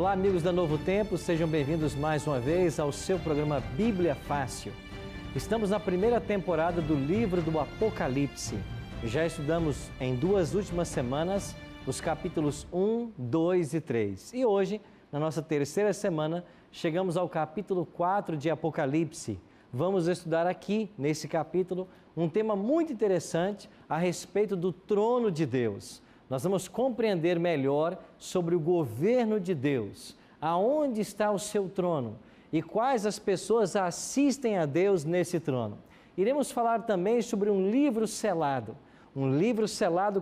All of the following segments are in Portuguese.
Olá, amigos da Novo Tempo, sejam bem-vindos mais uma vez ao seu programa Bíblia Fácil. Estamos na primeira temporada do livro do Apocalipse. Já estudamos em 2 últimas semanas os capítulos 1, 2 e 3. E hoje, na nossa terceira semana, chegamos ao capítulo 4 de Apocalipse. Vamos estudar aqui, nesse capítulo, um tema muito interessante a respeito do trono de Deus. Nós vamos compreender melhor sobre o governo de Deus, aonde está o seu trono e quais as pessoas assistem a Deus nesse trono. Iremos falar também sobre um livro selado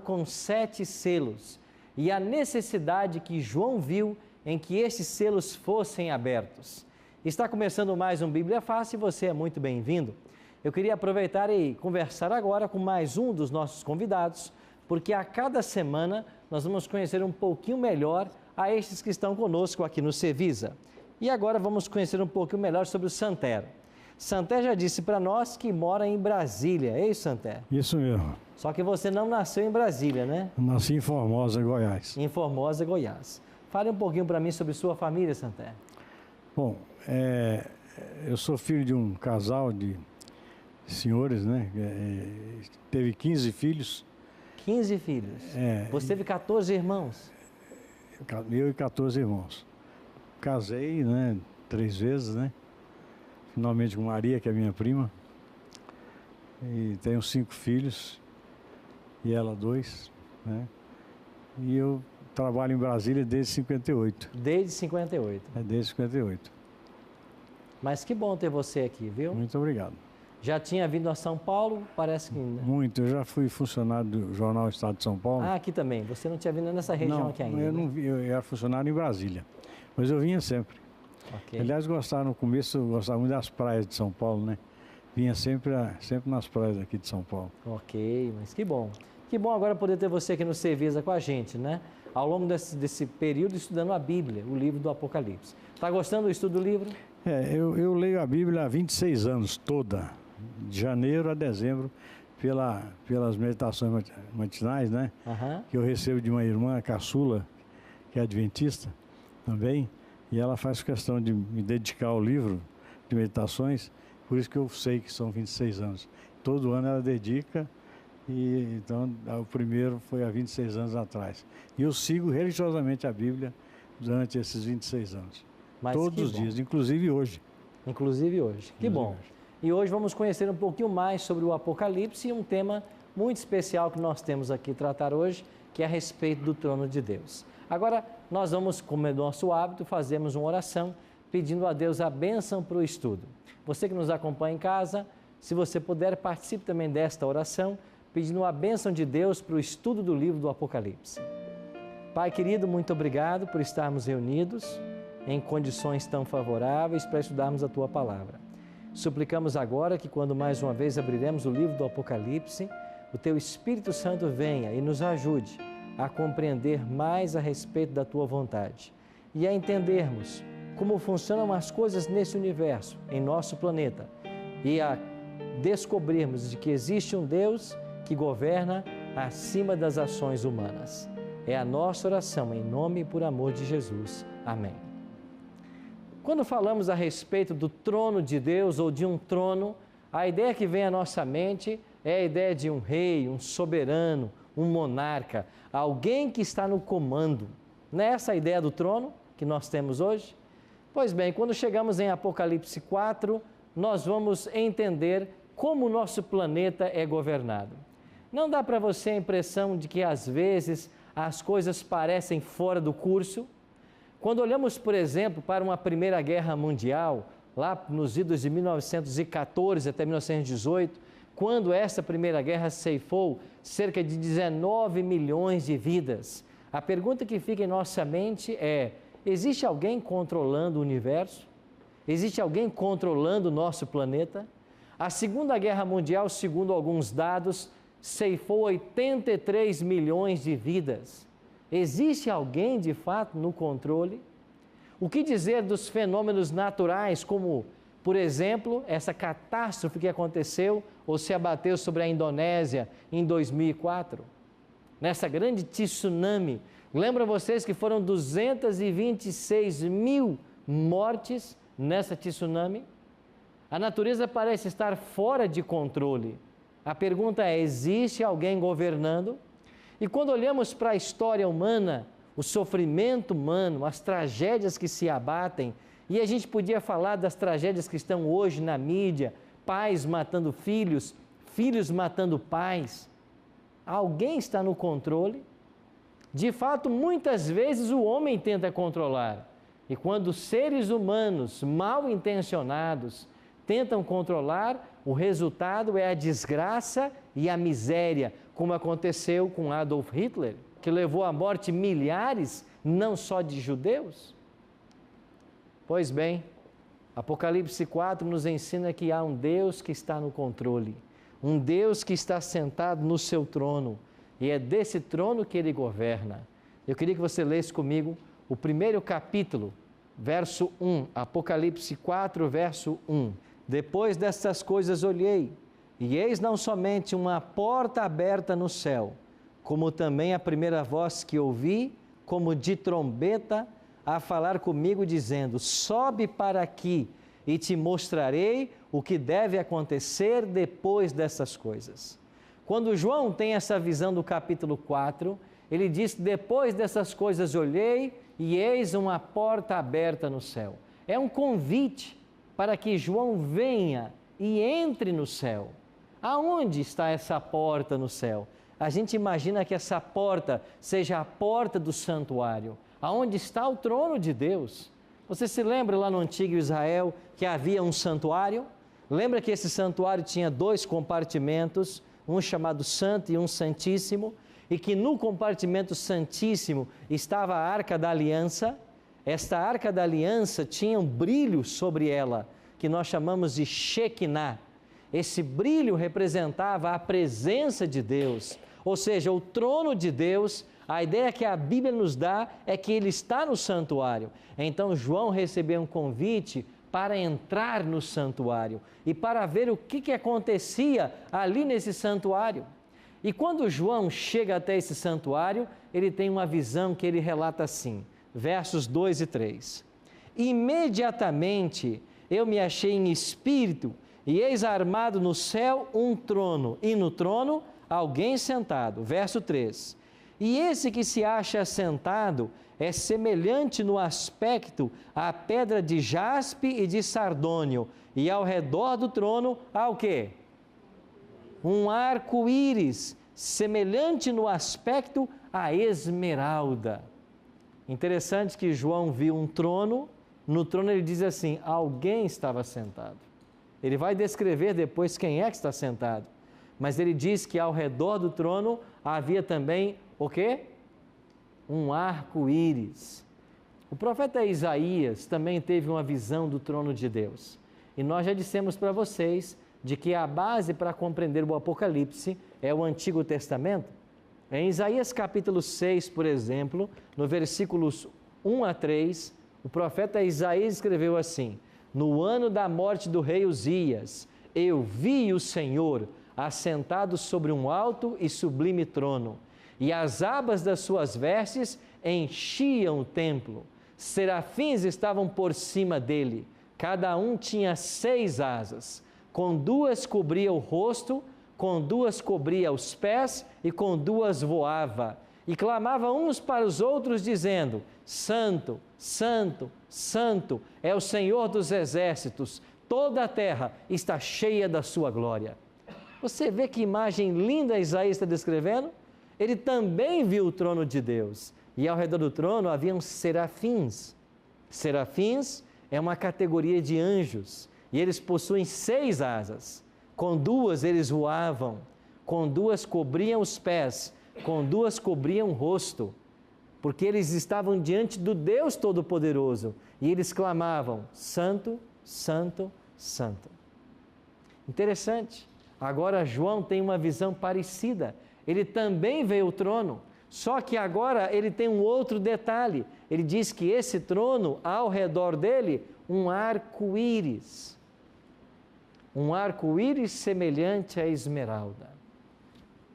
com 7 selos e a necessidade que João viu em que esses selos fossem abertos. Está começando mais um Bíblia Fácil e você é muito bem-vindo. Eu queria aproveitar e conversar agora com mais um dos nossos convidados, porque a cada semana nós vamos conhecer um pouquinho melhor a estes que estão conosco aqui no Cevisa. E agora vamos conhecer um pouquinho melhor sobre o Santer. Santer já disse para nós que mora em Brasília, é isso, Santer? Isso mesmo. Só que você não nasceu em Brasília, né? Eu nasci em Formosa, Goiás. Em Formosa, Goiás. Fale um pouquinho para mim sobre sua família, Santer. Bom, eu sou filho de um casal de senhores, né? Teve 15 filhos. 15 filhos. Você teve 14 irmãos? Eu e 14 irmãos. Casei, né? 3 vezes, né? Finalmente com Maria, que é minha prima. E tenho 5 filhos. E ela 2, né? E eu trabalho em Brasília desde 58. Desde 58? Desde 58. Mas que bom ter você aqui, viu? Muito obrigado. Já tinha vindo a São Paulo? Parece que... Muito, eu já fui funcionário do Jornal Estado de São Paulo. Ah, aqui também, você não tinha vindo nessa região aqui ainda? Eu não vi, eu era funcionário em Brasília, mas eu vinha sempre. Okay. Aliás, no começo eu gostava muito das praias de São Paulo, né? Vinha sempre nas praias aqui de São Paulo. Ok, mas que bom. Que bom agora poder ter você aqui no Cevisa com a gente, né? Ao longo desse período estudando a Bíblia, o livro do Apocalipse. Está gostando do estudo do livro? Eu leio a Bíblia há 26 anos, toda. De janeiro a dezembro, pelas meditações matinais, né? Uhum. Que eu recebo de uma irmã, a caçula, que é adventista também, e ela faz questão de me dedicar ao livro de meditações, por isso que eu sei que são 26 anos. Todo ano ela dedica, e então o primeiro foi há 26 anos atrás. E eu sigo religiosamente a Bíblia durante esses 26 anos. Mas todos os dias, inclusive hoje. Inclusive hoje. Que bom. E hoje vamos conhecer um pouquinho mais sobre o Apocalipse e um tema muito especial que nós temos aqui tratar hoje, que é a respeito do trono de Deus. Agora, nós vamos, como é nosso hábito, fazermos uma oração pedindo a Deus a bênção para o estudo. Você que nos acompanha em casa, se você puder, participe também desta oração, pedindo a bênção de Deus para o estudo do livro do Apocalipse. Pai querido, muito obrigado por estarmos reunidos em condições tão favoráveis para estudarmos a Tua Palavra. Suplicamos agora que quando mais uma vez abriremos o livro do Apocalipse, o Teu Espírito Santo venha e nos ajude a compreender mais a respeito da Tua vontade e a entendermos como funcionam as coisas nesse universo, em nosso planeta, e a descobrirmos de que existe um Deus que governa acima das ações humanas. É a nossa oração em nome e por amor de Jesus. Amém. Quando falamos a respeito do trono de Deus ou de um trono, a ideia que vem à nossa mente é a ideia de um rei, um soberano, um monarca, alguém que está no comando. Não é essa a ideia do trono que nós temos hoje? Pois bem, quando chegamos em Apocalipse 4, nós vamos entender como o nosso planeta é governado. Não dá para você a impressão de que às vezes as coisas parecem fora do curso? Quando olhamos, por exemplo, para uma Primeira Guerra Mundial, lá nos idos de 1914 até 1918, quando essa Primeira Guerra ceifou cerca de 19 milhões de vidas, a pergunta que fica em nossa mente é: existe alguém controlando o universo? Existe alguém controlando o nosso planeta? A Segunda Guerra Mundial, segundo alguns dados, ceifou 83 milhões de vidas. Existe alguém, de fato, no controle? O que dizer dos fenômenos naturais, como, por exemplo, essa catástrofe que aconteceu ou se abateu sobre a Indonésia em 2004? Nessa grande tsunami Lembram vocês que foram 226 mil mortes nessa tsunami? A natureza parece estar fora de controle. A pergunta é: existe alguém governando? E quando olhamos para a história humana, o sofrimento humano, as tragédias que se abatem, e a gente podia falar das tragédias que estão hoje na mídia, pais matando filhos, filhos matando pais. Alguém está no controle? De fato, muitas vezes o homem tenta controlar. E quando seres humanos mal intencionados tentam controlar, o resultado é a desgraça e a miséria, como aconteceu com Adolf Hitler, que levou à morte milhares, não só de judeus. Pois bem, Apocalipse 4 nos ensina que há um Deus que está no controle, um Deus que está sentado no seu trono, e é desse trono que ele governa. Eu queria que você lesse comigo o primeiro capítulo, verso 1, Apocalipse 4, verso 1. Depois destas coisas olhei, e eis não somente uma porta aberta no céu, como também a primeira voz que ouvi, como de trombeta, a falar comigo, dizendo: sobe para aqui, e te mostrarei o que deve acontecer depois dessas coisas. Quando João tem essa visão do capítulo 4, ele diz: depois dessas coisas olhei, e eis uma porta aberta no céu. É um convite para que João venha e entre no céu. Aonde está essa porta no céu? A gente imagina que essa porta seja a porta do santuário, aonde está o trono de Deus. Você se lembra lá no antigo Israel que havia um santuário? Lembra que esse santuário tinha 2 compartimentos, um chamado Santo e um Santíssimo, e que no compartimento Santíssimo estava a Arca da Aliança. Esta Arca da Aliança tinha um brilho sobre ela, que nós chamamos de Shekinah. Esse brilho representava a presença de Deus, ou seja, o trono de Deus. A ideia que a Bíblia nos dá é que ele está no santuário. Então João recebeu um convite para entrar no santuário e para ver o que acontecia ali nesse santuário. E quando João chega até esse santuário, ele tem uma visão que ele relata assim, versos 2 e 3. Imediatamente eu me achei em espírito, e eis armado no céu um trono, e no trono alguém sentado. Verso 3. E esse que se acha sentado é semelhante no aspecto à pedra de jaspe e de sardônio, e ao redor do trono há o quê? Um arco-íris, semelhante no aspecto à esmeralda. Interessante que João viu um trono, no trono ele diz assim: alguém estava sentado. Ele vai descrever depois quem é que está sentado, mas ele diz que ao redor do trono havia também o quê? Um arco-íris. O profeta Isaías também teve uma visão do trono de Deus. E nós já dissemos para vocês de que a base para compreender o Apocalipse é o Antigo Testamento. Em Isaías capítulo 6, por exemplo, no versículos 1 a 3, o profeta Isaías escreveu assim: no ano da morte do rei Uzias, eu vi o Senhor assentado sobre um alto e sublime trono, e as abas das suas vestes enchiam o templo. Serafins estavam por cima dele, cada um tinha 6 asas, com 2 cobria o rosto, com 2 cobria os pés e com 2 voava. E clamava uns para os outros, dizendo: Santo, Santo, Santo é o Senhor dos exércitos, toda a terra está cheia da sua glória. Você vê que imagem linda Isaías está descrevendo? Ele também viu o trono de Deus, e ao redor do trono haviam serafins. Serafins é uma categoria de anjos, e eles possuem 6 asas. Com 2 eles voavam, com 2 cobriam os pés, com 2 cobriam o rosto, porque eles estavam diante do Deus Todo-Poderoso, e eles clamavam: Santo, Santo, Santo. Interessante. Agora João tem uma visão parecida. Ele também vê o trono, só que agora ele tem um outro detalhe. Ele diz que esse trono, ao redor dele, um arco-íris. Um arco-íris semelhante à esmeralda.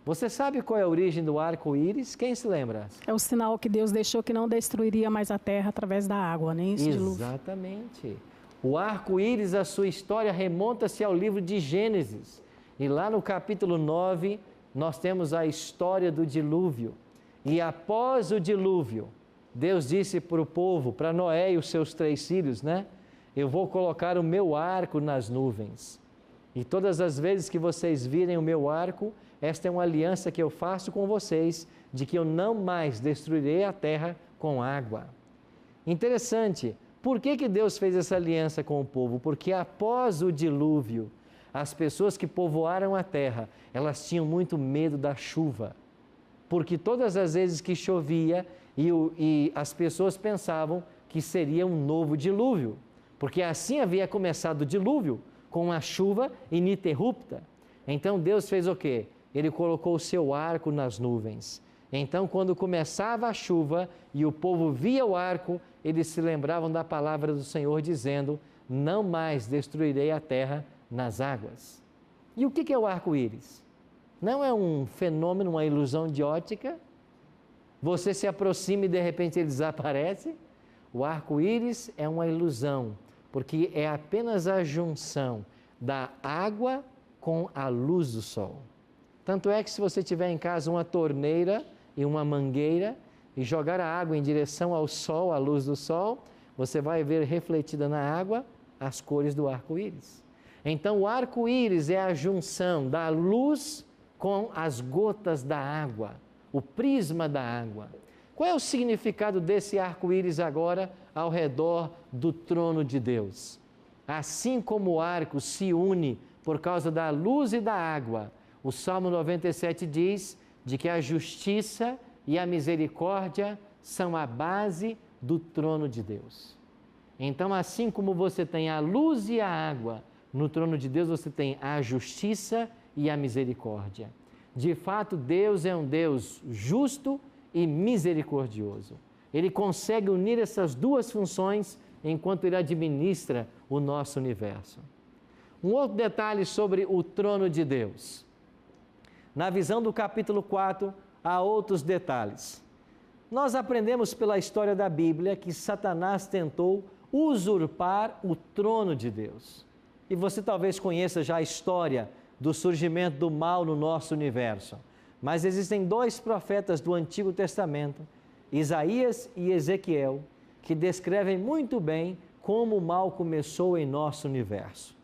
Você sabe qual é a origem do arco-íris? Quem se lembra? É o sinal que Deus deixou que não destruiria mais a terra através da água, nem esse dilúvio. Exatamente. O arco-íris, a sua história remonta-se ao livro de Gênesis. E lá no capítulo 9, nós temos a história do dilúvio. E após o dilúvio, Deus disse para o povo, para Noé e os seus 3 filhos, né? Eu vou colocar o meu arco nas nuvens. E todas as vezes que vocês virem o meu arco, esta é uma aliança que eu faço com vocês, de que eu não mais destruirei a terra com água. Interessante, por que Deus fez essa aliança com o povo? Porque após o dilúvio, as pessoas que povoaram a terra, elas tinham muito medo da chuva. Porque todas as vezes que chovia, e as pessoas pensavam que seria um novo dilúvio. Porque assim havia começado o dilúvio, com a chuva ininterrupta. Então Deus fez o quê? Ele colocou o seu arco nas nuvens. Então, quando começava a chuva e o povo via o arco, eles se lembravam da palavra do Senhor dizendo: não mais destruirei a terra nas águas. E o que é o arco-íris? Não é um fenômeno, uma ilusão de ótica? Você se aproxima e de repente ele desaparece? O arco-íris é uma ilusão, porque é apenas a junção da água com a luz do sol. Tanto é que se você tiver em casa uma torneira e uma mangueira e jogar a água em direção ao sol, à luz do sol, você vai ver refletida na água as cores do arco-íris. Então o arco-íris é a junção da luz com as gotas da água, o prisma da água. Qual é o significado desse arco-íris agora ao redor do trono de Deus? Assim como o arco se une por causa da luz e da água, o Salmo 97 diz de que a justiça e a misericórdia são a base do trono de Deus. Então, assim como você tem a luz e a água, no trono de Deus você tem a justiça e a misericórdia. De fato, Deus é um Deus justo e misericordioso. Ele consegue unir essas duas funções enquanto Ele administra o nosso universo. Um outro detalhe sobre o trono de Deus. Na visão do capítulo 4, há outros detalhes. Nós aprendemos pela história da Bíblia que Satanás tentou usurpar o trono de Deus. E você talvez conheça já a história do surgimento do mal no nosso universo. Mas existem 2 profetas do Antigo Testamento, Isaías e Ezequiel, que descrevem muito bem como o mal começou em nosso universo.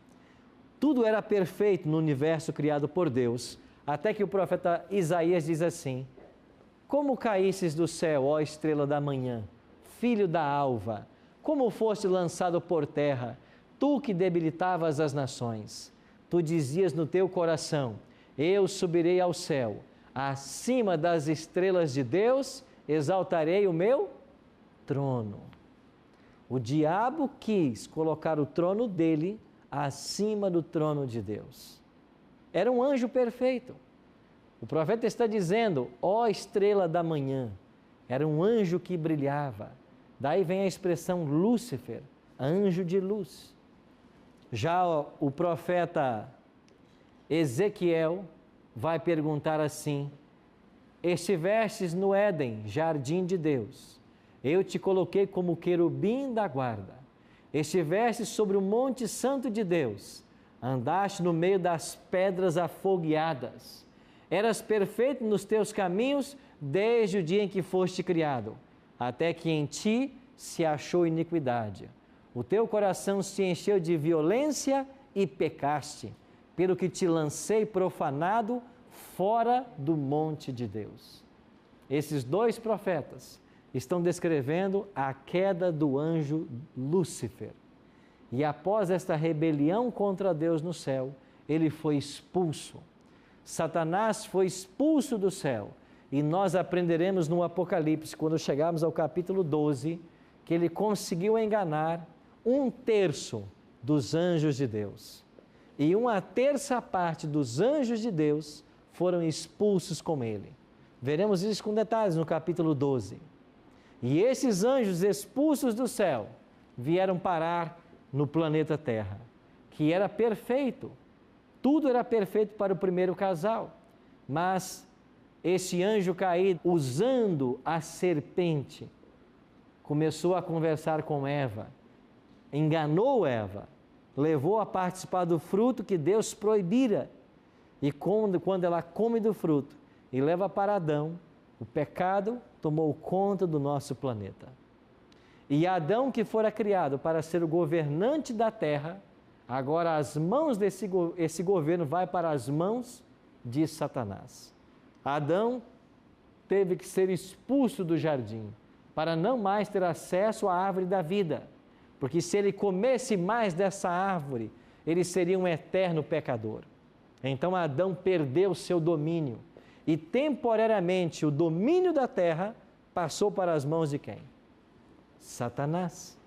Tudo era perfeito no universo criado por Deus, até que o profeta Isaías diz assim: como caísses do céu, ó estrela da manhã, filho da alva, como foste lançado por terra, tu que debilitavas as nações. Tu dizias no teu coração: eu subirei ao céu, acima das estrelas de Deus, exaltarei o meu trono. O diabo quis colocar o trono dele acima do trono de Deus. Era um anjo perfeito. O profeta está dizendo: ó estrela da manhã. Era um anjo que brilhava. Daí vem a expressão Lúcifer, anjo de luz. Já o profeta Ezequiel vai perguntar assim: estivestes no Éden, jardim de Deus. Eu te coloquei como querubim da guarda. Estiveste sobre o monte santo de Deus. Andaste no meio das pedras afogueadas. Eras perfeito nos teus caminhos desde o dia em que foste criado, até que em ti se achou iniquidade. O teu coração se encheu de violência e pecaste, pelo que te lancei profanado fora do monte de Deus. Esses 2 profetas estão descrevendo a queda do anjo Lúcifer. E após esta rebelião contra Deus no céu, ele foi expulso. Satanás foi expulso do céu. E nós aprenderemos no Apocalipse, quando chegarmos ao capítulo 12, que ele conseguiu enganar 1/3 dos anjos de Deus. E 1/3 parte dos anjos de Deus foram expulsos com ele. Veremos isso com detalhes no capítulo 12. E esses anjos expulsos do céu vieram parar no planeta Terra, que era perfeito. Tudo era perfeito para o primeiro casal. Mas esse anjo caído, usando a serpente, começou a conversar com Eva, enganou Eva, levou a participar do fruto que Deus proibira. E quando ela come do fruto e leva para Adão, o pecado tomou conta do nosso planeta. E Adão, que fora criado para ser o governante da terra, agora as mãos esse governo vai para as mãos de Satanás. Adão teve que ser expulso do jardim para não mais ter acesso à árvore da vida, porque se ele comesse mais dessa árvore, ele seria um eterno pecador. Então Adão perdeu seu domínio e temporariamente o domínio da terra passou para as mãos de quem? Satanás.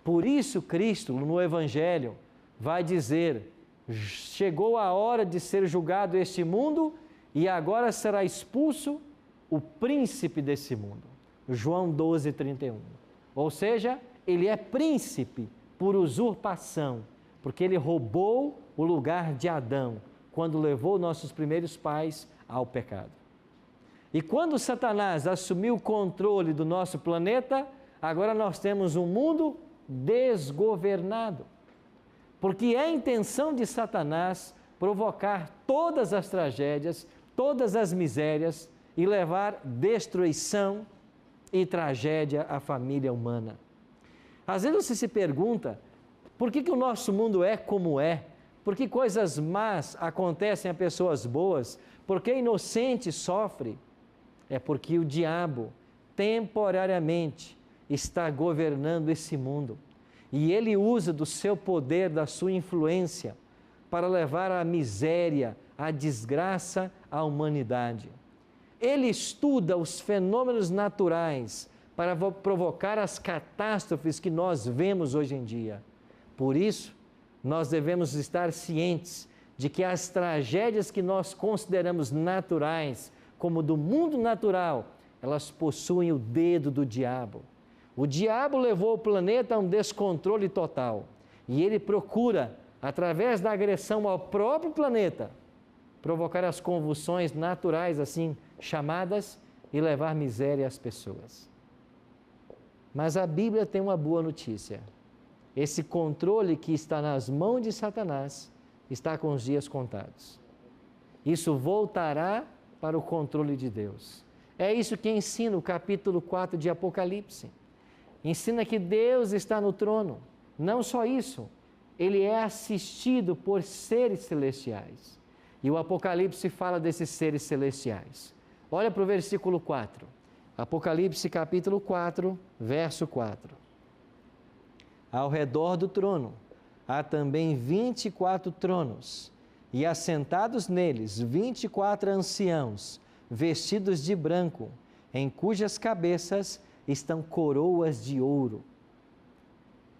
Por isso Cristo, no Evangelho, vai dizer: chegou a hora de ser julgado este mundo e agora será expulso o príncipe desse mundo. João 12:31. Ou seja, ele é príncipe por usurpação, porque ele roubou o lugar de Adão, quando levou nossos primeiros pais ao pecado. E quando Satanás assumiu o controle do nosso planeta, agora nós temos um mundo desgovernado. Porque é a intenção de Satanás provocar todas as tragédias, todas as misérias e levar destruição e tragédia à família humana. Às vezes você se pergunta, por que o nosso mundo é como é? Por que coisas más acontecem a pessoas boas? Por que inocente sofre? É porque o diabo, temporariamente, está governando esse mundo. E ele usa do seu poder, da sua influência, para levar à miséria, à desgraça à humanidade. Ele estuda os fenômenos naturais para provocar as catástrofes que nós vemos hoje em dia. Por isso, nós devemos estar cientes de que as tragédias que nós consideramos naturais, como do mundo natural, elas possuem o dedo do diabo. O diabo levou o planeta a um descontrole total e ele procura, através da agressão ao próprio planeta, provocar as convulsões naturais, assim chamadas, e levar miséria às pessoas. Mas a Bíblia tem uma boa notícia. Esse controle que está nas mãos de Satanás está com os dias contados. Isso voltará para o controle de Deus. É isso que ensina o capítulo 4 de Apocalipse. Ensina que Deus está no trono. Não só isso, ele é assistido por seres celestiais. E o Apocalipse fala desses seres celestiais. Olha para o versículo 4. Apocalipse capítulo 4, verso 4. Ao redor do trono há também 24 tronos, e assentados neles 24 anciãos, vestidos de branco, em cujas cabeças estão coroas de ouro.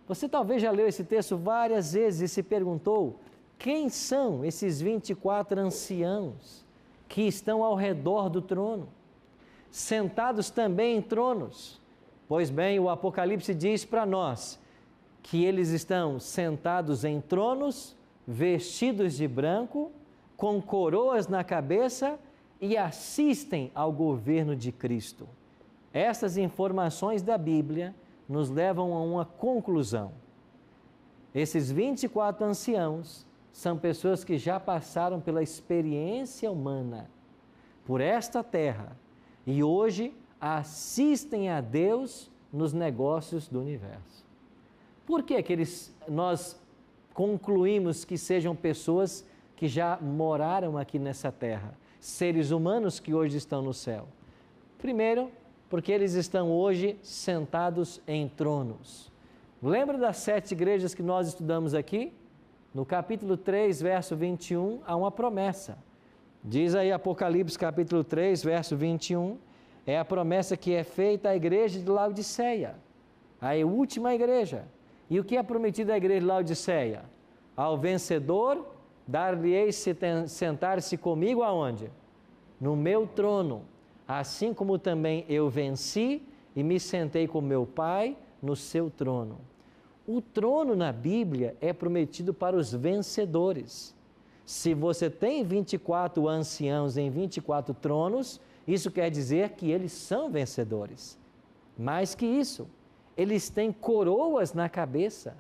Você talvez já leu esse texto várias vezes e se perguntou: quem são esses 24 anciãos que estão ao redor do trono? Sentados também em tronos. Pois bem, o Apocalipse diz para nós que eles estão sentados em tronos, vestidos de branco, com coroas na cabeça e assistem ao governo de Cristo. Essas informações da Bíblia nos levam a uma conclusão. Esses 24 anciãos são pessoas que já passaram pela experiência humana, por esta terra, e hoje assistem a Deus nos negócios do universo. Por que nós concluímos que sejam pessoas que já moraram aqui nessa terra, seres humanos que hoje estão no céu? Primeiro, porque eles estão hoje sentados em tronos. Lembra das 7 igrejas que nós estudamos aqui? No capítulo 3, verso 21, há uma promessa. Diz aí Apocalipse capítulo 3, verso 21, é a promessa que é feita à igreja de Laodiceia, a última igreja. E o que é prometido à igreja de Laodiceia? Ao vencedor, dar-lhe-ei sentar-se comigo aonde? No meu trono, assim como também eu venci e me sentei com meu Pai no seu trono. O trono na Bíblia é prometido para os vencedores. Se você tem 24 anciãos em 24 tronos, isso quer dizer que eles são vencedores. Mais que isso, eles têm coroas na cabeça.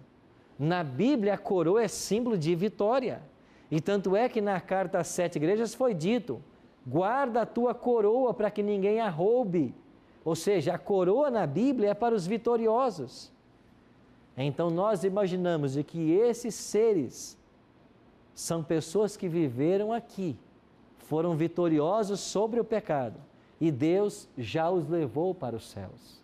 Na Bíblia, a coroa é símbolo de vitória. E tanto é que na carta às 7 igrejas foi dito: guarda a tua coroa para que ninguém a roube. Ou seja, a coroa na Bíblia é para os vitoriosos. Então nós imaginamos de que esses seres são pessoas que viveram aqui, foram vitoriosos sobre o pecado e Deus já os levou para os céus.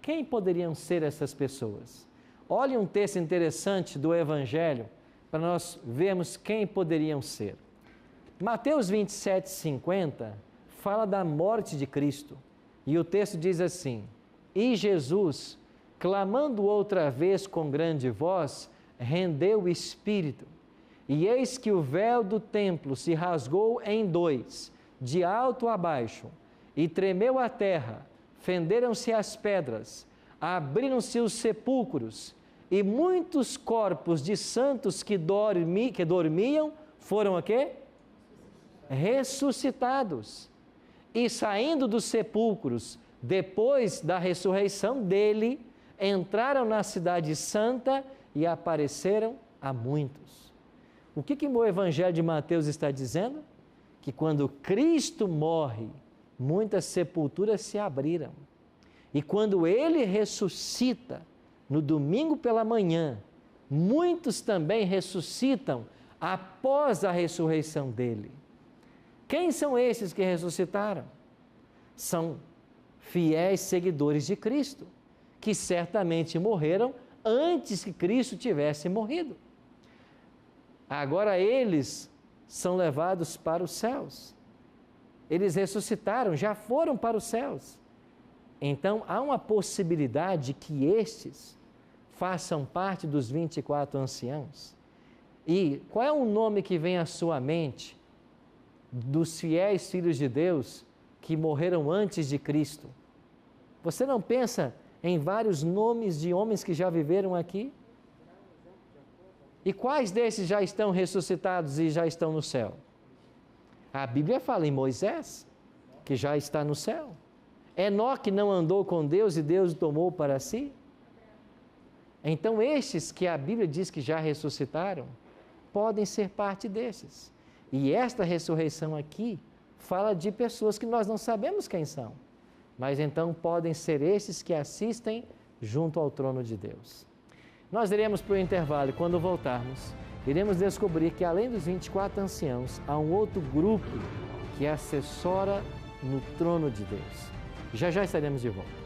Quem poderiam ser essas pessoas? Olhe um texto interessante do Evangelho para nós vermos quem poderiam ser. Mateus 27, 50 fala da morte de Cristo e o texto diz assim: e Jesus, clamando outra vez com grande voz, rendeu o espírito. E eis que o véu do templo se rasgou em dois, de alto a baixo, e tremeu a terra, fenderam-se as pedras, abriram-se os sepulcros, e muitos corpos de santos que dormiam foram o quê? Ressuscitados. E saindo dos sepulcros, depois da ressurreição dele, entraram na cidade santa e apareceram a muitos. O que o Evangelho de Mateus está dizendo? Que quando Cristo morre, muitas sepulturas se abriram. E quando ele ressuscita, no domingo pela manhã, muitos também ressuscitam após a ressurreição dele. Quem são esses que ressuscitaram? São fiéis seguidores de Cristo, que certamente morreram antes que Cristo tivesse morrido. Agora eles são levados para os céus. Eles ressuscitaram, já foram para os céus. Então há uma possibilidade que estes façam parte dos 24 anciãos. E qual é o nome que vem à sua mente dos fiéis filhos de Deus que morreram antes de Cristo? Você não pensa em vários nomes de homens que já viveram aqui? E quais desses já estão ressuscitados e já estão no céu? A Bíblia fala em Moisés, que já está no céu. Enoque não andou com Deus e Deus o tomou para si. Então estes que a Bíblia diz que já ressuscitaram, podem ser parte desses. E esta ressurreição aqui fala de pessoas que nós não sabemos quem são, mas então podem ser esses que assistem junto ao trono de Deus. Nós iremos para o intervalo e quando voltarmos, iremos descobrir que além dos 24 anciãos, há um outro grupo que assessora no trono de Deus. Já já estaremos de volta.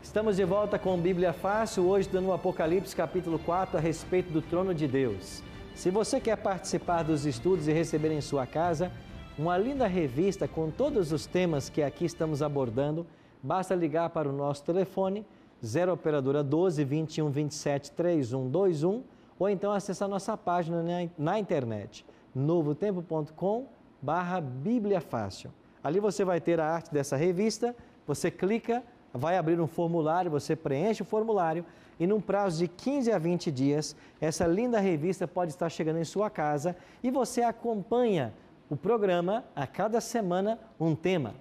Estamos de volta com Bíblia Fácil, hoje dando o Apocalipse capítulo 4 a respeito do trono de Deus. Se você quer participar dos estudos e receber em sua casa uma linda revista com todos os temas que aqui estamos abordando, basta ligar para o nosso telefone 0 operadora 12 21 27 3121 ou então acessar nossa página na internet novotempo.com/Bíblia Fácil. Ali você vai ter a arte dessa revista, você clica, vai abrir um formulário, você preenche o formulário e num prazo de 15 a 20 dias, essa linda revista pode estar chegando em sua casa e você acompanha o programa a cada semana um tema.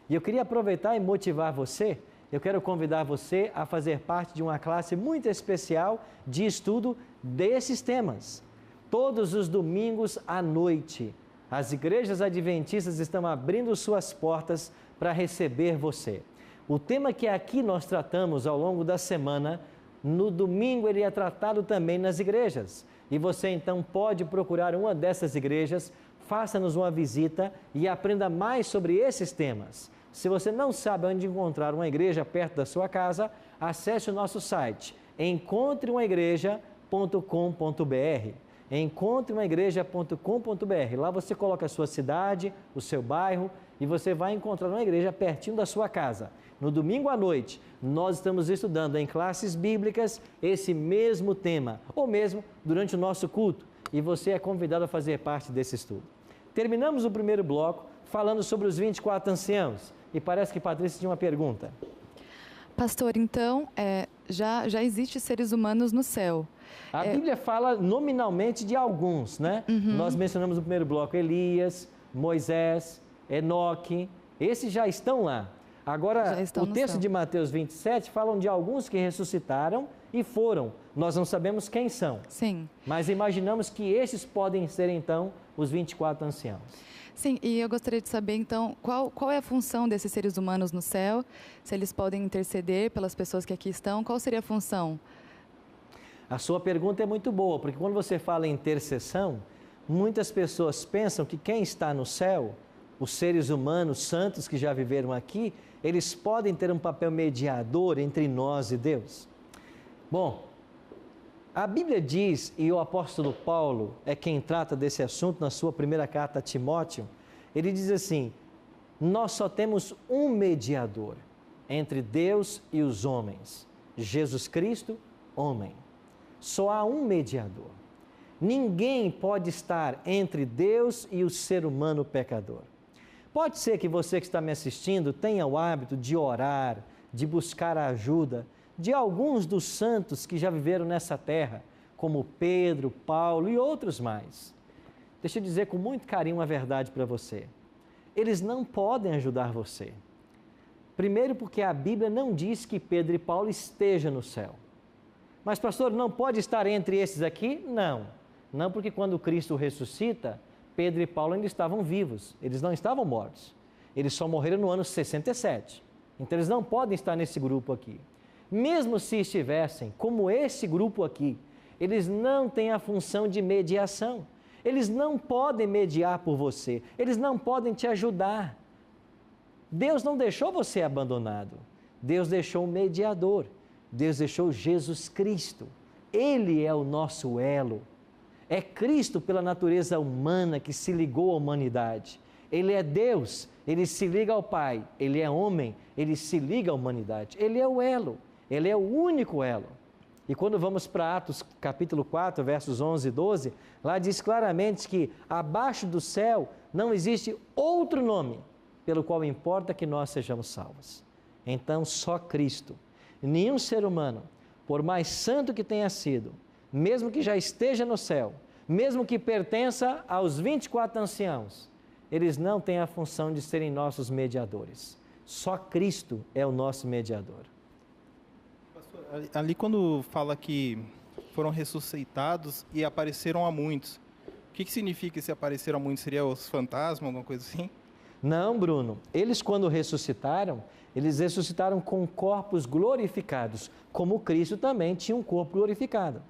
E eu queria aproveitar e motivar você, eu quero convidar você a fazer parte de uma classe muito especial de estudo desses temas. Todos os domingos à noite, as igrejas adventistas estão abrindo suas portas para receber você. O tema que aqui nós tratamos ao longo da semana, no domingo ele é tratado também nas igrejas. E você então pode procurar uma dessas igrejas, faça-nos uma visita e aprenda mais sobre esses temas. Se você não sabe onde encontrar uma igreja perto da sua casa, acesse o nosso site encontreumaigreja.com.br. encontreumaigreja.com.br. Lá você coloca a sua cidade, o seu bairro e você vai encontrar uma igreja pertinho da sua casa. No domingo à noite, nós estamos estudando em classes bíblicas esse mesmo tema, ou mesmo durante o nosso culto, e você é convidado a fazer parte desse estudo. Terminamos o primeiro bloco falando sobre os 24 anciãos, e parece que Patrícia tinha uma pergunta. Pastor, então, já existem seres humanos no céu. A Bíblia fala nominalmente de alguns, né? Nós mencionamos no primeiro bloco Elias, Moisés, Enoque, esses já estão lá. Agora, o texto de Mateus 27 falam de alguns que ressuscitaram e foram. Nós não sabemos quem são. Sim. Mas imaginamos que esses podem ser, então, os 24 anciãos. Sim, e eu gostaria de saber, então, qual é a função desses seres humanos no céu? Se eles podem interceder pelas pessoas que aqui estão, qual seria a função? A sua pergunta é muito boa, porque quando você fala em intercessão, muitas pessoas pensam que quem está no céu, os seres humanos santos que já viveram aqui, eles podem ter um papel mediador entre nós e Deus. Bom, a Bíblia diz, e o apóstolo Paulo é quem trata desse assunto na sua primeira carta a Timóteo, ele diz assim: nós só temos um mediador entre Deus e os homens, Jesus Cristo, homem. Só há um mediador. Ninguém pode estar entre Deus e o ser humano pecador. Pode ser que você que está me assistindo tenha o hábito de orar, de buscar a ajuda de alguns dos santos que já viveram nessa terra, como Pedro, Paulo e outros mais. Deixa eu dizer com muito carinho uma verdade para você. Eles não podem ajudar você. Primeiro porque a Bíblia não diz que Pedro e Paulo estejam no céu. Mas pastor, não pode estar entre esses aqui? Não. Não, porque quando Cristo ressuscita, Pedro e Paulo ainda estavam vivos, eles não estavam mortos. Eles só morreram no ano 67. Então eles não podem estar nesse grupo aqui. Mesmo se estivessem, como esse grupo aqui, eles não têm a função de mediação. Eles não podem mediar por você, eles não podem te ajudar. Deus não deixou você abandonado. Deus deixou um mediador. Deus deixou Jesus Cristo. Ele é o nosso elo. É Cristo pela natureza humana que se ligou à humanidade. Ele é Deus, ele se liga ao Pai. Ele é homem, ele se liga à humanidade. Ele é o elo, ele é o único elo. E quando vamos para Atos capítulo 4, versos 11 e 12, lá diz claramente que abaixo do céu não existe outro nome pelo qual importa que nós sejamos salvos. Então só Cristo. Nenhum ser humano, por mais santo que tenha sido, mesmo que já esteja no céu, mesmo que pertença aos 24 anciãos, eles não têm a função de serem nossos mediadores. Só Cristo é o nosso mediador. Pastor, ali quando fala que foram ressuscitados e apareceram a muitos, o que significa esse apareceram a muitos? Seria os fantasmas, alguma coisa assim? Não, Bruno. Eles quando ressuscitaram, eles ressuscitaram com corpos glorificados, como Cristo também tinha um corpo glorificado.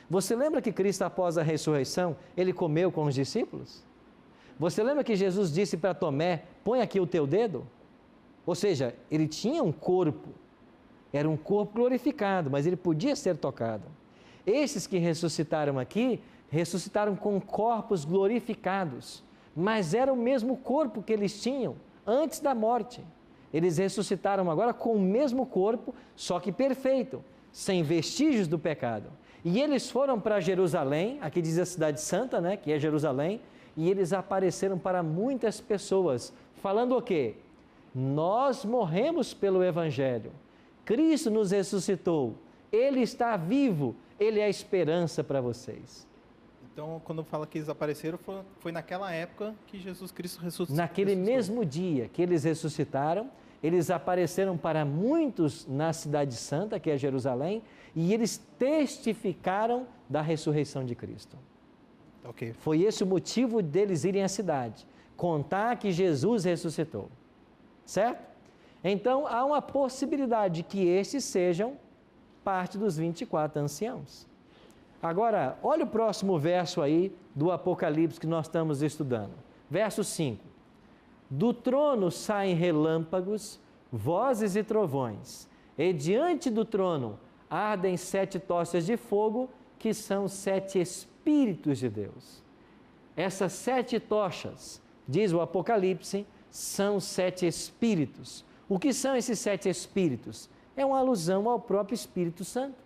Você lembra que Cristo, após a ressurreição, ele comeu com os discípulos? Você lembra que Jesus disse para Tomé, põe aqui o teu dedo? Ou seja, ele tinha um corpo, era um corpo glorificado, mas ele podia ser tocado. Esses que ressuscitaram aqui, ressuscitaram com corpos glorificados, mas era o mesmo corpo que eles tinham antes da morte. Eles ressuscitaram agora com o mesmo corpo, só que perfeito, sem vestígios do pecado. E eles foram para Jerusalém, aqui diz a cidade santa, né, que é Jerusalém, e eles apareceram para muitas pessoas, falando o quê? Nós morremos pelo Evangelho, Cristo nos ressuscitou, Ele está vivo, Ele é a esperança para vocês. Então, quando fala que eles apareceram, foi naquela época que Jesus Cristo ressuscitou. Naquele mesmo dia que eles ressuscitaram, eles apareceram para muitos na cidade santa, que é Jerusalém, e eles testificaram da ressurreição de Cristo. Okay. Foi esse o motivo deles irem à cidade, contar que Jesus ressuscitou. Certo? Então, há uma possibilidade de que estes sejam parte dos 24 anciãos. Agora, olha o próximo verso aí do Apocalipse que nós estamos estudando. Verso 5. Do trono saem relâmpagos, vozes e trovões, e diante do trono ardem 7 tochas de fogo, que são 7 Espíritos de Deus. Essas 7 tochas, diz o Apocalipse, são 7 espíritos. O que são esses 7 espíritos? É uma alusão ao próprio Espírito Santo.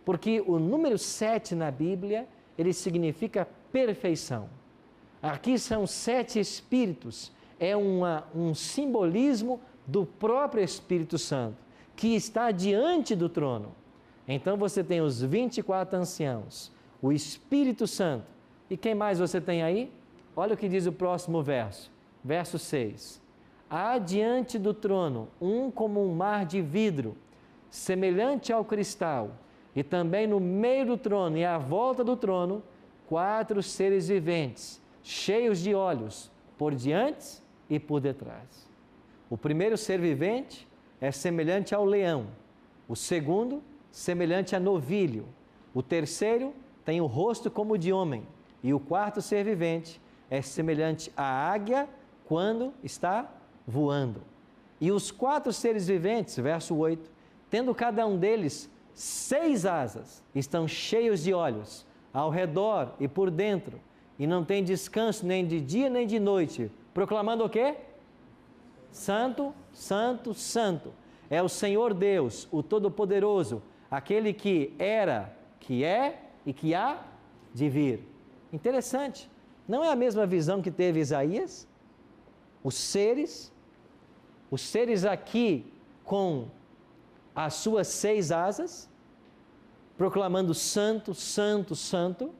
Porque o número 7 na Bíblia, ele significa perfeição. Aqui são 7 espíritos, é um simbolismo do próprio Espírito Santo, que está diante do trono. Então você tem os 24 anciãos, o Espírito Santo. E quem mais você tem aí? Olha o que diz o próximo verso, verso 6. Há diante do trono um como um mar de vidro, semelhante ao cristal, e também no meio do trono e à volta do trono, 4 seres viventes, cheios de olhos, por diante e por detrás. O primeiro ser vivente é semelhante ao leão, o segundo, semelhante a novilho, o terceiro tem o rosto como de homem, e o quarto ser vivente é semelhante à águia quando está voando. E os 4 seres viventes, verso 8, tendo cada um deles 6 asas, estão cheios de olhos, ao redor e por dentro, e não tem descanso nem de dia nem de noite, proclamando o quê? Santo, Santo, Santo, é o Senhor Deus, o Todo-Poderoso, aquele que era, que é e que há de vir. Interessante, não é a mesma visão que teve Isaías? Os seres aqui com as suas 6 asas, proclamando Santo, Santo, Santo.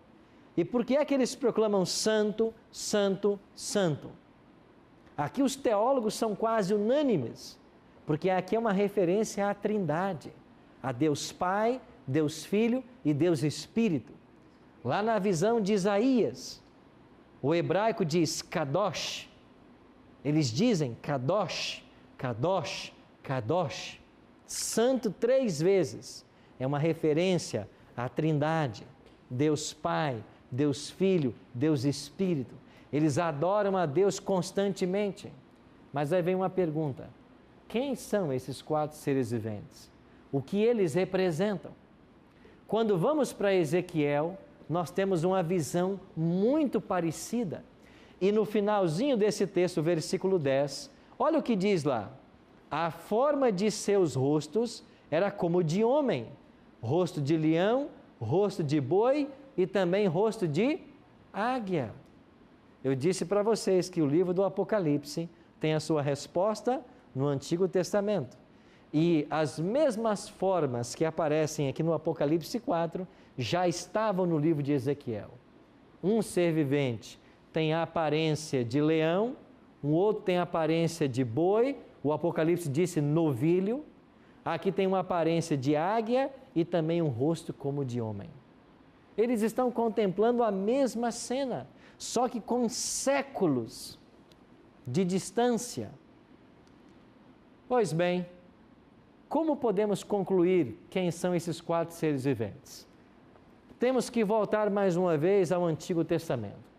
E por que é que eles proclamam Santo, Santo, Santo? Aqui os teólogos são quase unânimes, porque aqui é uma referência à Trindade, a Deus Pai, Deus Filho e Deus Espírito. Lá na visão de Isaías, o hebraico diz Kadosh, eles dizem Kadosh, Kadosh, Kadosh, santo 3 vezes, é uma referência à Trindade, Deus Pai, Deus Filho, Deus Espírito. Eles adoram a Deus constantemente. Mas aí vem uma pergunta: quem são esses 4 seres viventes? O que eles representam? Quando vamos para Ezequiel, nós temos uma visão muito parecida. E no finalzinho desse texto, versículo 10, olha o que diz lá: a forma de seus rostos era como de homem, rosto de leão, rosto de boi e também rosto de águia. Eu disse para vocês que o livro do Apocalipse tem a sua resposta no Antigo Testamento. E as mesmas formas que aparecem aqui no Apocalipse 4 já estavam no livro de Ezequiel. Um ser vivente tem a aparência de leão, um outro tem a aparência de boi, o Apocalipse disse novilho, aqui tem uma aparência de águia e também um rosto como de homem. Eles estão contemplando a mesma cena, só que com séculos de distância. Pois bem, como podemos concluir quem são esses 4 seres viventes? Temos que voltar mais uma vez ao Antigo Testamento.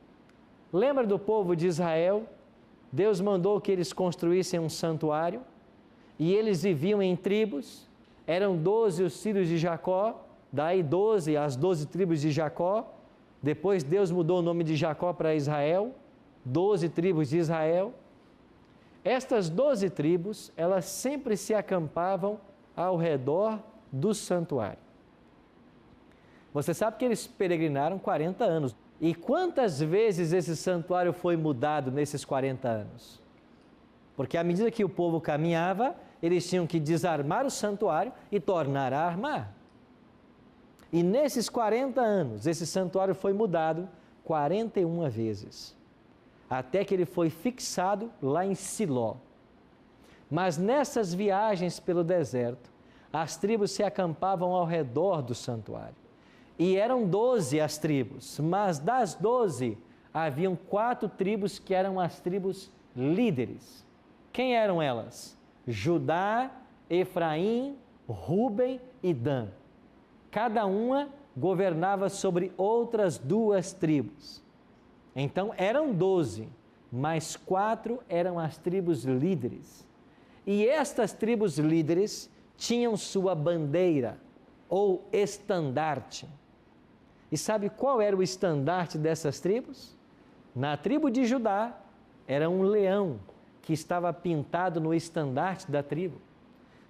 Lembra do povo de Israel? Deus mandou que eles construíssem um santuário e eles viviam em tribos. Eram 12 os filhos de Jacó, daí 12 as 12 tribos de Jacó. Depois Deus mudou o nome de Jacó para Israel, 12 tribos de Israel. Estas 12 tribos, elas sempre se acampavam ao redor do santuário. Você sabe que eles peregrinaram 40 anos. E quantas vezes esse santuário foi mudado nesses 40 anos? Porque à medida que o povo caminhava, eles tinham que desarmar o santuário e tornar a armar. E nesses 40 anos, esse santuário foi mudado 41 vezes, até que ele foi fixado lá em Siló. Mas nessas viagens pelo deserto, as tribos se acampavam ao redor do santuário. E eram 12 as tribos, mas das 12, haviam 4 tribos que eram as tribos líderes. Quem eram elas? Judá, Efraim, Rúben e Dan. Cada uma governava sobre outras 2 tribos. Então eram 12, mas 4 eram as tribos líderes. E estas tribos líderes tinham sua bandeira ou estandarte. E sabe qual era o estandarte dessas tribos? Na tribo de Judá era um leão que estava pintado no estandarte da tribo.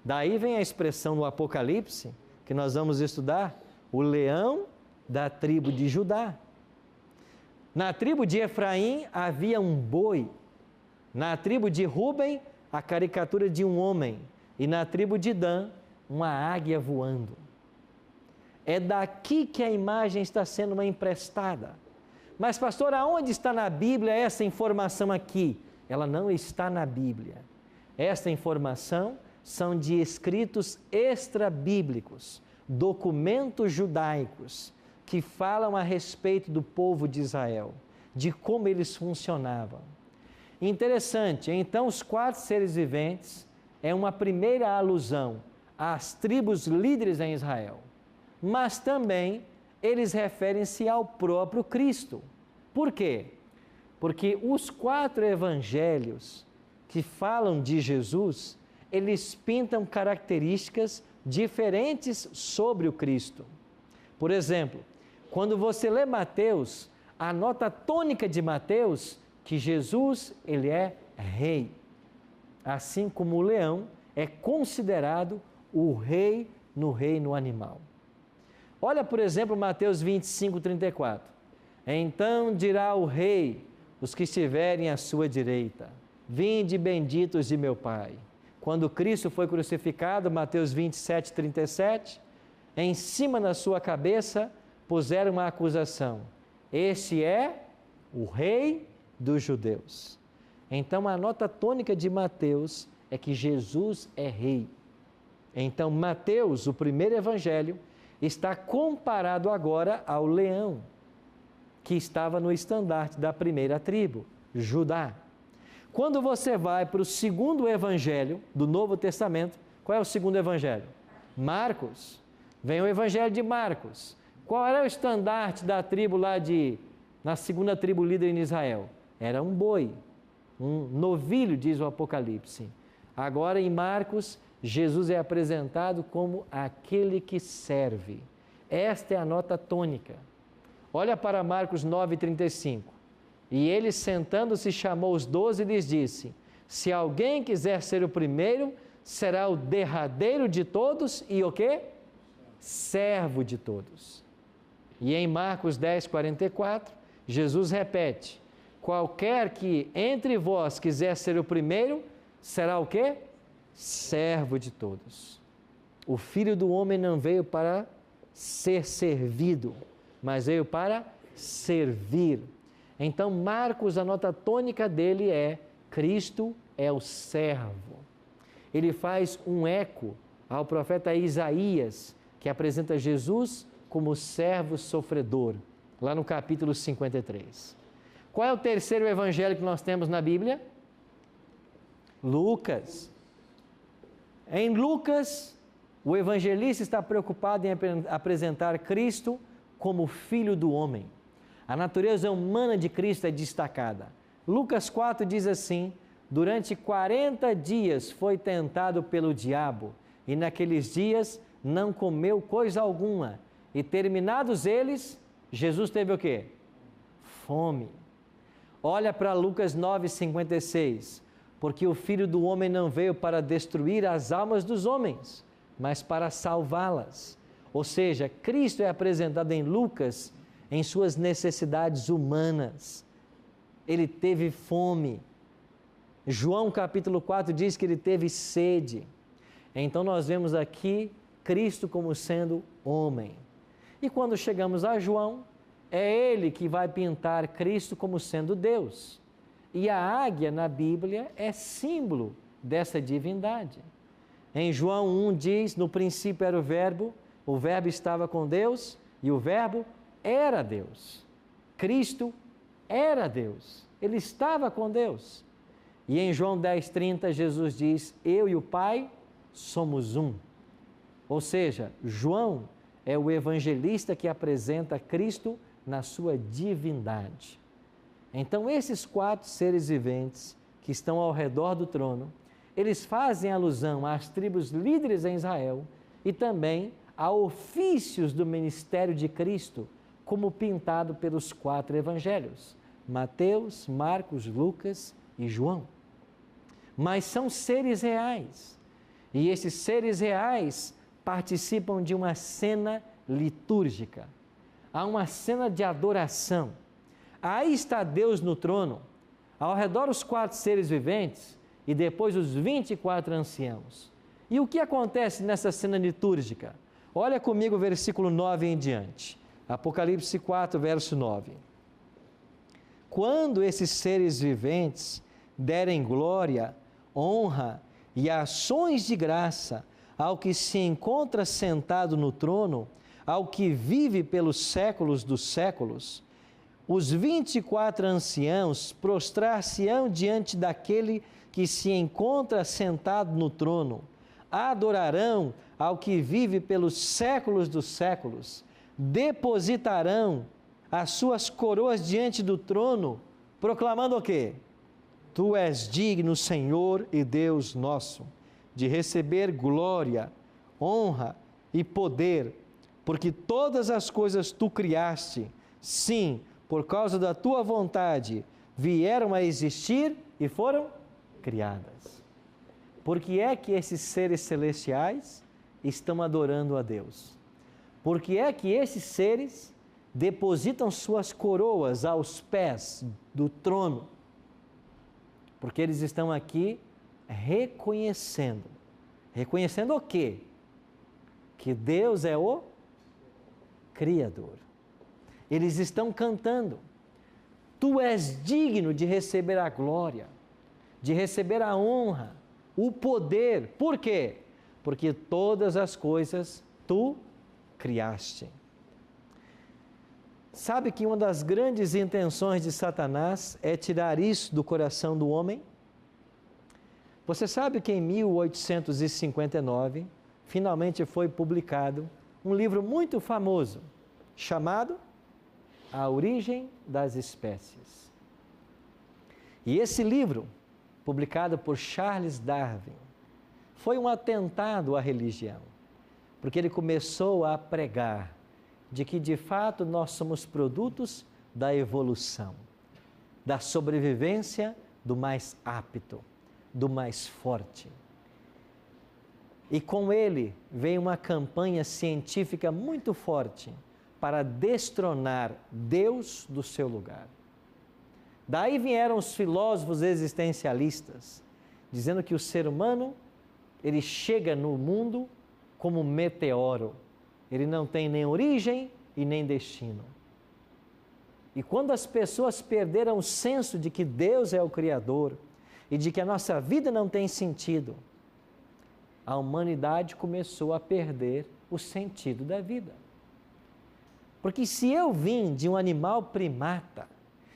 Daí vem a expressão no Apocalipse, que nós vamos estudar, o leão da tribo de Judá. Na tribo de Efraim havia um boi. Na tribo de Ruben, a caricatura de um homem. E na tribo de Dan, uma águia voando. É daqui que a imagem está sendo emprestada. Mas, pastor, aonde está na Bíblia essa informação aqui? Ela não está na Bíblia. Esta informação são de escritos extra-bíblicos, documentos judaicos, que falam a respeito do povo de Israel, de como eles funcionavam. Interessante, então os 4 seres viventes é uma primeira alusão às tribos líderes em Israel, mas também eles referem-se ao próprio Cristo. Por quê? Porque os 4 evangelhos que falam de Jesus, eles pintam características diferentes sobre o Cristo. Por exemplo, quando você lê Mateus, a nota tônica de Mateus, que Jesus, ele é rei. Assim como o leão é considerado o rei no reino animal. Olha, por exemplo, Mateus 25, 34. Então dirá o rei, os que estiverem à sua direita, vinde benditos de meu Pai. Quando Cristo foi crucificado, Mateus 27, 37, em cima da sua cabeça puseram uma acusação. Este é o rei dos judeus. Então a nota tônica de Mateus é que Jesus é rei. Então Mateus, o primeiro evangelho, está comparado agora ao leão, que estava no estandarte da primeira tribo, Judá. Quando você vai para o segundo evangelho do Novo Testamento, qual é o segundo evangelho? Marcos. Vem o evangelho de Marcos. Qual era o estandarte da tribo na segunda tribo líder em Israel? Era um boi, um novilho, diz o Apocalipse. Agora em Marcos, Jesus é apresentado como aquele que serve. Esta é a nota tônica. Olha para Marcos 9,35. E ele, sentando-se, chamou os 12 e lhes disse: se alguém quiser ser o primeiro, será o derradeiro de todos e o quê? Servo de todos. E em Marcos 10,44, Jesus repete: qualquer que entre vós quiser ser o primeiro, será o quê? Servo de todos. O Filho do Homem não veio para ser servido, mas veio para servir. Então, Marcos, a nota tônica dele é: Cristo é o servo. Ele faz um eco ao profeta Isaías, que apresenta Jesus como servo sofredor, lá no capítulo 53. Qual é o terceiro evangelho que nós temos na Bíblia? Lucas. Em Lucas, o evangelista está preocupado em apresentar Cristo como Filho do Homem. A natureza humana de Cristo é destacada. Lucas 4 diz assim: durante 40 dias foi tentado pelo diabo, e naqueles dias não comeu coisa alguma. E terminados eles, Jesus teve o quê? Fome. Olha para Lucas 9,56. Porque o Filho do Homem não veio para destruir as almas dos homens, mas para salvá-las. Ou seja, Cristo é apresentado em Lucas em suas necessidades humanas. Ele teve fome. João capítulo 4 diz que ele teve sede. Então nós vemos aqui Cristo como sendo homem. E quando chegamos a João, é ele que vai pintar Cristo como sendo Deus. E a águia na Bíblia é símbolo dessa divindade. Em João 1 diz: no princípio era o Verbo estava com Deus e o Verbo era Deus. Cristo era Deus, ele estava com Deus. E em João 10,30 Jesus diz: eu e o Pai somos um. Ou seja, João é o evangelista que apresenta Cristo na sua divindade. Então, esses 4 seres viventes que estão ao redor do trono, eles fazem alusão às tribos líderes em Israel e também a ofícios do ministério de Cristo, como pintado pelos 4 evangelhos: Mateus, Marcos, Lucas e João. mas são seres reais. E esses seres reais participam de uma cena litúrgica. Há uma cena de adoração. Aí está Deus no trono, ao redor os 4 seres viventes e depois os 24 anciãos. E o que acontece nessa cena litúrgica? Olha comigo o versículo 9 em diante. Apocalipse 4, verso 9. Quando esses seres viventes derem glória, honra e ações de graça ao que se encontra sentado no trono, ao que vive pelos séculos dos séculos, os 24 anciãos prostrar-se-ão diante daquele que se encontra sentado no trono, adorarão ao que vive pelos séculos dos séculos, depositarão as suas coroas diante do trono, proclamando o quê? Tu és digno, Senhor e Deus nosso, de receber glória, honra e poder, porque todas as coisas tu criaste, sim, por causa da tua vontade, vieram a existir e foram criadas. Por que é que esses seres celestiais estão adorando a Deus? Por que é que esses seres depositam suas coroas aos pés do trono? Porque eles estão aqui reconhecendo. Reconhecendo o quê? Que Deus é o Criador. Eles estão cantando: Tu és digno de receber a glória, de receber a honra, o poder. Por quê? Porque todas as coisas tu criaste. Sabe que uma das grandes intenções de Satanás é tirar isso do coração do homem? Você sabe que em 1859, finalmente foi publicado um livro muito famoso, chamado A Origem das Espécies. E esse livro, publicado por Charles Darwin, foi um atentado à religião, porque ele começou a pregar de que, de fato, nós somos produtos da evolução, da sobrevivência do mais apto, do mais forte. E com ele veio uma campanha científica muito forte para destronar Deus do seu lugar. Daí vieram os filósofos existencialistas, dizendo que o ser humano, ele chega no mundo como um meteoro. Ele não tem nem origem e nem destino. E quando as pessoas perderam o senso de que Deus é o Criador e de que a nossa vida não tem sentido, a humanidade começou a perder o sentido da vida. Porque se eu vim de um animal primata,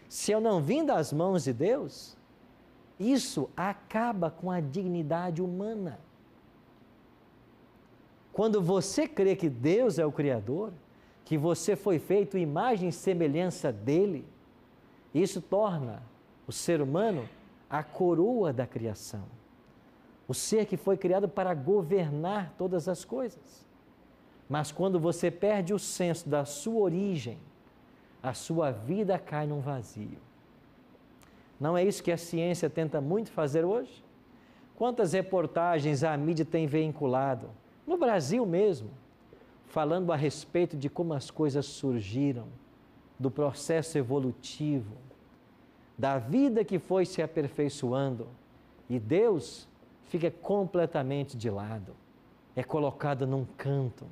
se eu não vim das mãos de Deus, isso acaba com a dignidade humana. Quando você crê que Deus é o Criador, que você foi feito imagem e semelhança dEle, isso torna o ser humano a coroa da criação. O ser que foi criado para governar todas as coisas. Mas quando você perde o senso da sua origem, a sua vida cai num vazio. Não é isso que a ciência tenta muito fazer hoje? Quantas reportagens a mídia tem veiculado, no Brasil mesmo, falando a respeito de como as coisas surgiram, do processo evolutivo, da vida que foi se aperfeiçoando, e Deus fica completamente de lado, é colocado num canto.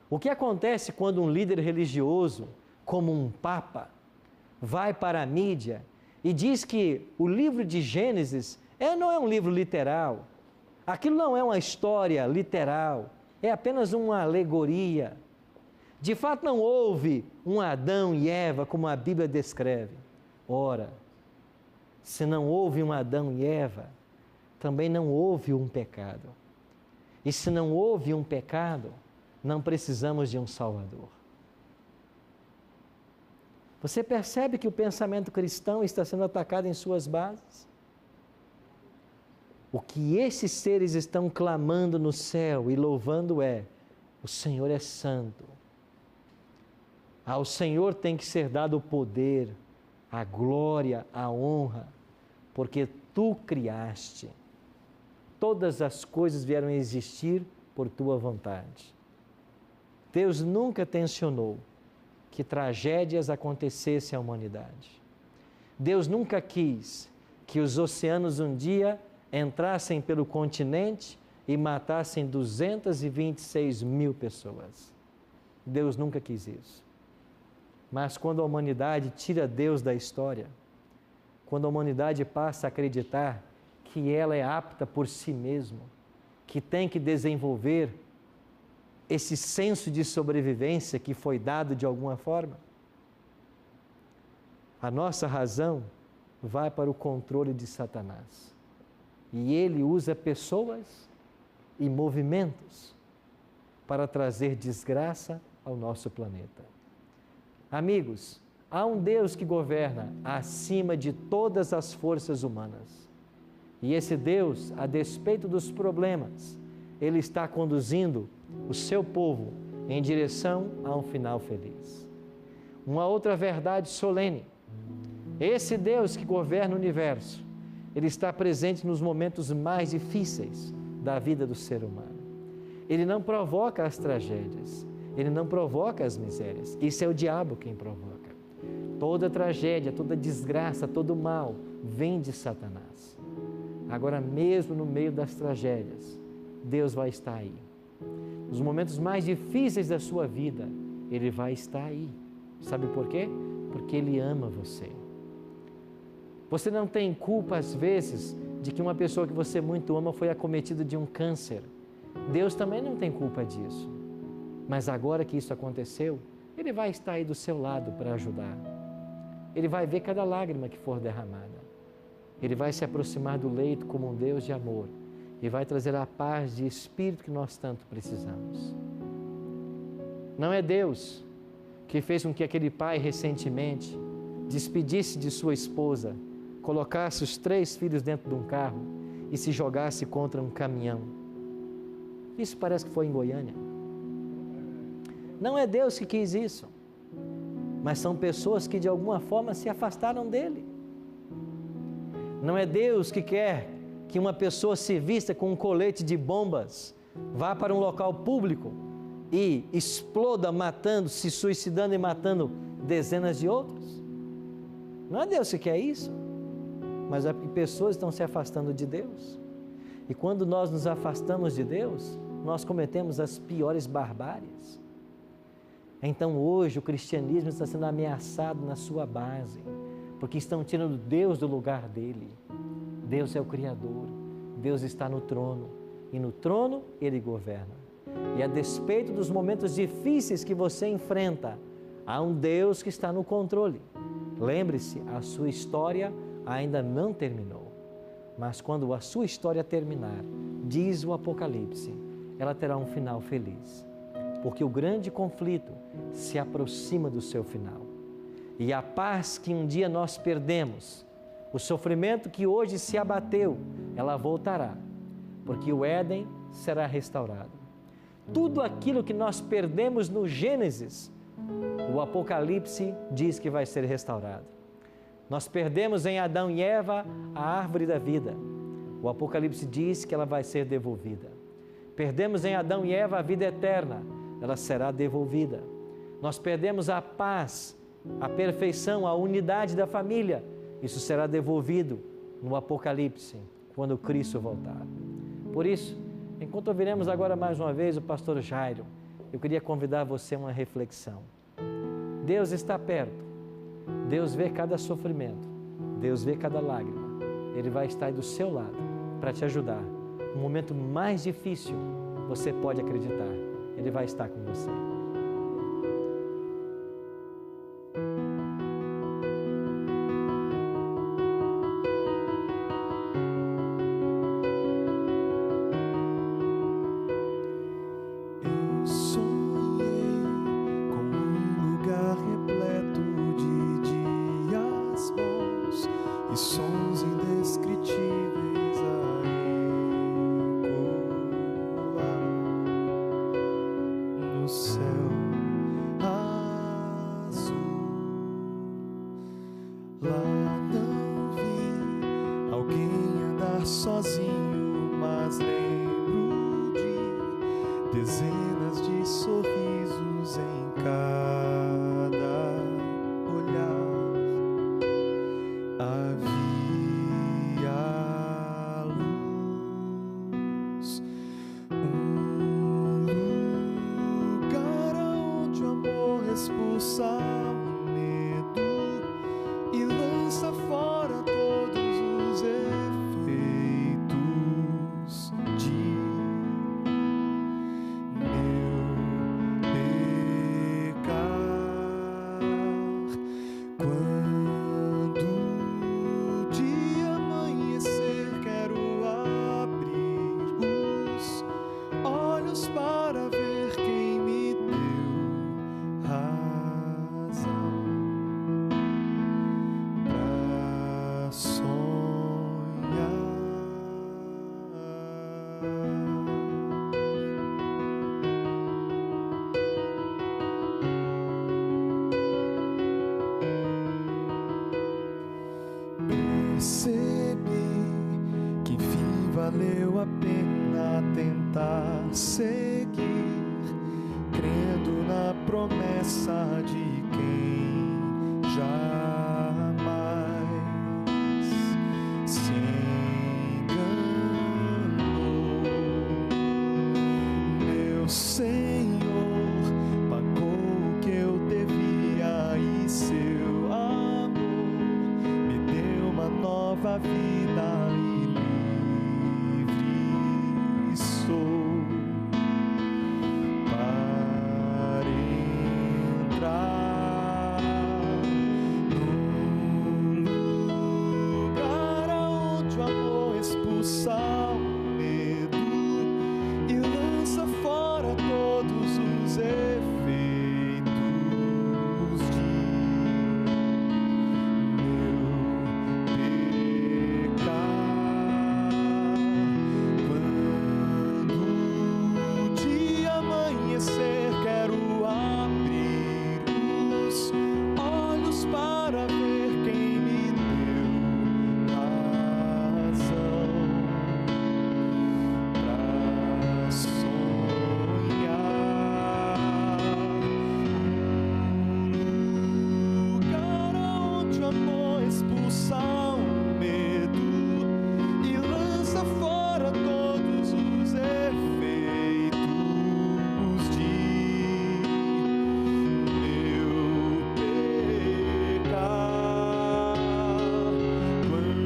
O que acontece quando um líder religioso, como um papa, vai para a mídia e diz que o livro de Gênesis não é um livro literal, aquilo não é uma história literal, é apenas uma alegoria. De fato, não houve um Adão e Eva como a Bíblia descreve. Ora, se não houve um Adão e Eva, também não houve um pecado. E se não houve um pecado, não precisamos de um Salvador. Você percebe que o pensamento cristão está sendo atacado em suas bases? O que esses seres estão clamando no céu e louvando o Senhor é santo. Ao Senhor tem que ser dado o poder, a glória, a honra, porque tu criaste. Todas as coisas vieram a existir por tua vontade. Deus nunca tensionou que tragédias acontecessem à humanidade. Deus nunca quis que os oceanos um dia entrassem pelo continente e matassem 226 mil pessoas. Deus nunca quis isso. Mas quando a humanidade tira Deus da história, quando a humanidade passa a acreditar que ela é apta por si mesma, que tem que desenvolver esse senso de sobrevivência que foi dado de alguma forma, a nossa razão vai para o controle de Satanás. E ele usa pessoas e movimentos para trazer desgraça ao nosso planeta. Amigos, há um Deus que governa acima de todas as forças humanas. E esse Deus, a despeito dos problemas, Ele está conduzindo o seu povo em direção a um final feliz. Uma outra verdade solene: esse Deus que governa o universo, Ele está presente nos momentos mais difíceis da vida do ser humano. Ele não provoca as tragédias, Ele não provoca as misérias. Isso é o diabo quem provoca. Toda tragédia, toda desgraça, todo mal vem de Satanás. Agora, mesmo no meio das tragédias, Deus vai estar aí. Nos momentos mais difíceis da sua vida, Ele vai estar aí. Sabe por quê? Porque Ele ama você. Você não tem culpa, às vezes, de que uma pessoa que você muito ama foi acometida de um câncer. Deus também não tem culpa disso. Mas agora que isso aconteceu, Ele vai estar aí do seu lado para ajudar. Ele vai ver cada lágrima que for derramada. Ele vai se aproximar do leito como um Deus de amor e vai trazer a paz de espírito que nós tanto precisamos. Não é Deus que fez com que aquele pai recentemente despedisse de sua esposa, colocasse os 3 filhos dentro de um carro e se jogasse contra um caminhão. Isso parece que foi em Goiânia. Não é Deus que quis isso, mas são pessoas que de alguma forma se afastaram dele. Não é Deus que quer que uma pessoa se vista com um colete de bombas, vá para um local público e exploda matando, se suicidando e matando dezenas de outros. Não é Deus que quer isso, mas é porque pessoas estão se afastando de Deus. E quando nós nos afastamos de Deus, nós cometemos as piores barbáries. Então hoje o cristianismo está sendo ameaçado na sua base, porque estão tirando Deus do lugar dele. Deus é o Criador, Deus está no trono, e no trono Ele governa. E a despeito dos momentos difíceis que você enfrenta, há um Deus que está no controle. Lembre-se, a sua história ainda não terminou, mas quando a sua história terminar, diz o Apocalipse, ela terá um final feliz, porque o grande conflito se aproxima do seu final. E a paz que um dia nós perdemos, o sofrimento que hoje se abateu, ela voltará, porque o Éden será restaurado. Tudo aquilo que nós perdemos no Gênesis, o Apocalipse diz que vai ser restaurado. Nós perdemos em Adão e Eva a árvore da vida. O Apocalipse diz que ela vai ser devolvida. Perdemos em Adão e Eva a vida eterna, ela será devolvida. Nós perdemos a paz, a perfeição, a unidade da família. Isso será devolvido no Apocalipse, quando Cristo voltar. Por isso, enquanto ouviremos agora mais uma vez o pastor Jairo, eu queria convidar você a uma reflexão. Deus está perto. Deus vê cada sofrimento. Deus vê cada lágrima. Ele vai estar aí do seu lado para te ajudar. No momento mais difícil, você pode acreditar. Ele vai estar com você. E sons indescritíveis a ecoar no céu. percebi que enfim valeu a pena tentar seguir, crendo na promessa de quem jamais se enganou. Meu Senhor pagou o que eu devia e seu amor me deu uma nova vida e livre sou para entrar num lugar onde o amor expulsa o medo e lança fora todos os efeitos de meu pecar. Quando o dia amanhecer, quero abrir os olhos para ver quem me deu razão pra sonhar. Um lugar onde o amor expulsa o medo e lança fora todos os efeitos de meu pecar. Quando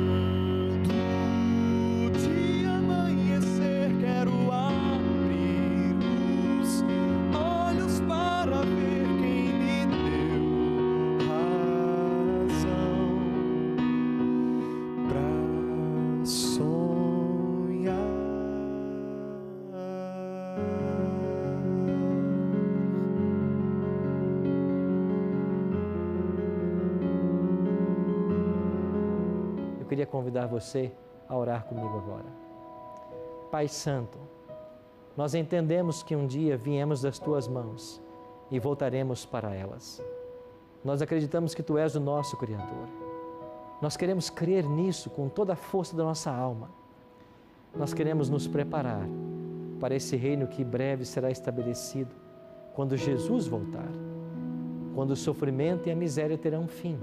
o dia amanhecer, quero abrir os olhos para ver quem me deu razão pra sonhar. Eu queria convidar você a orar comigo agora. Pai Santo, nós entendemos que um dia viemos das Tuas mãos e voltaremos para elas. Nós acreditamos que Tu és o nosso Criador. Nós queremos crer nisso com toda a força da nossa alma. Nós queremos nos preparar para esse reino que breve será estabelecido quando Jesus voltar, quando o sofrimento e a miséria terão fim,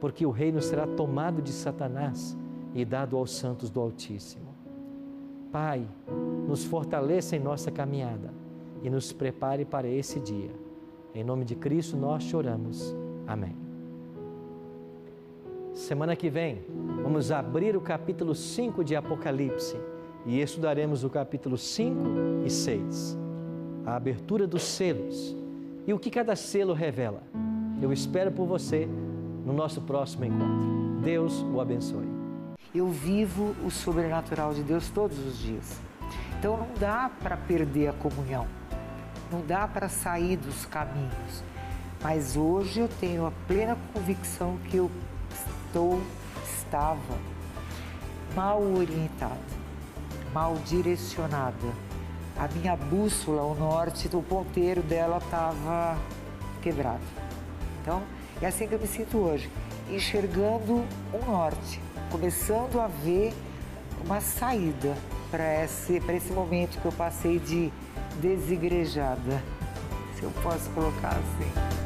porque o reino será tomado de Satanás e dado aos santos do Altíssimo. Pai, nos fortaleça em nossa caminhada e nos prepare para esse dia. Em nome de Cristo nós te oramos. Amém. Semana que vem, vamos abrir o capítulo 5 de Apocalipse e estudaremos o capítulo 5 e 6. A abertura dos selos e o que cada selo revela. Eu espero por você no nosso próximo encontro. Deus o abençoe. Eu vivo o sobrenatural de Deus todos os dias. Então não dá para perder a comunhão, não dá para sair dos caminhos. Mas hoje eu tenho a plena convicção que eu estava mal orientada, mal direcionada. A minha bússola, o norte, o ponteiro dela estava quebrado. Então, é assim que eu me sinto hoje, enxergando um norte, começando a ver uma saída para esse momento que eu passei de desigrejada, se eu posso colocar assim.